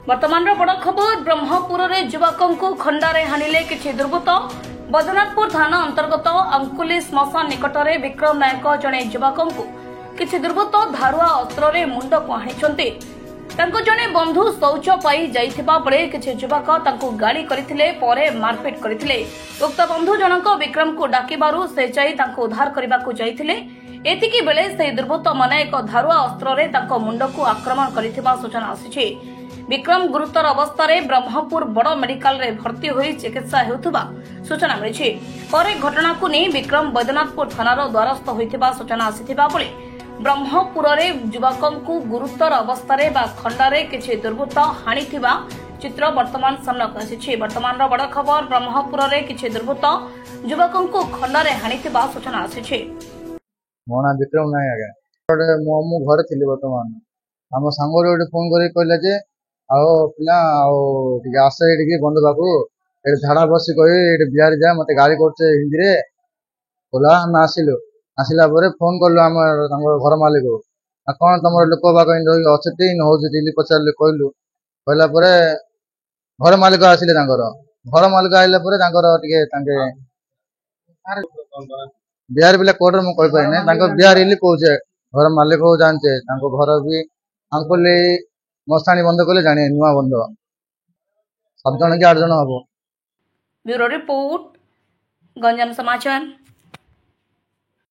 वर्तमान बड़ खबर ब्रह्मपुर में युवकों को खंडारे हाणिले किछि दुर्बृत्त। बैद्यनाथपुर थाना अंतर्गत अंकुली श्मशान निकट में विक्रम नायक जड़े युवकों को किछि दुर्बृत्त धारुआ अस्त्र मुंड को हाणिछन्ति। जड़े बंधु शौच पाई जाइथिबा बेले किछि युवक तांको गाड़ी करथिले परे मारपीट करथिले। उक्त बंधु जनक विक्रम को डाकिबारु से जाई तांको उद्धार करबाकू जाइथिले। एतिकी बेले से दुर्बृत्त माने एक धारुआ अस्त्र तांको मुंड को आक्रमण करथिबा सूचना आसीछि। विक्रम गुरुतर अवस्था ब्रह्मपुर बड़ मेडिकल रे भर्ती होई चिकित्सा हेउथबा सूचना मिली। पर घटना को नहीं विक्रम बैद्यनाथपुर थानार द्वारस्थ होइथिबा सूचना आसीथिबा बेले ब्रह्मपुर रे युवकों को गुरुतर अवस्था खंडारे किछि दुर्बृत्त हाणिथिबा चित्र वर्तमान सामनाक आसीछि। वर्तमान बड़ खबर ब्रह्मपुर रे किछि दुर्बृत्त युवकों को खंडारे हाणिथिबा सूचना आसीछि। मो ना विक्रम नाय आगे मु घर थिली। वर्तमान आम सांग गोटे फोन कर कहला जे आओ पिला आस बंधु पाखु झाड़ा बसी कही बिहार जा मत गाड़ी कर हिंदी रे बोला आम आसिलु। आसला फोन कलु आम घर मालिक कौन तुम लोक बाग अच्छे न पचारे कहलु। कहला घर मालिक आसिले घर मालिक आइला बिहार पिला कोर्टर मुझे कहीपर बिहार इली कहे घर मालिक को जाने घर भी अंकुली मस्तानी बंद कले जाने नुआ बंद 7 जन कि 8 जन हम। ब्यूरो रिपोर्ट गंजाम समाचार।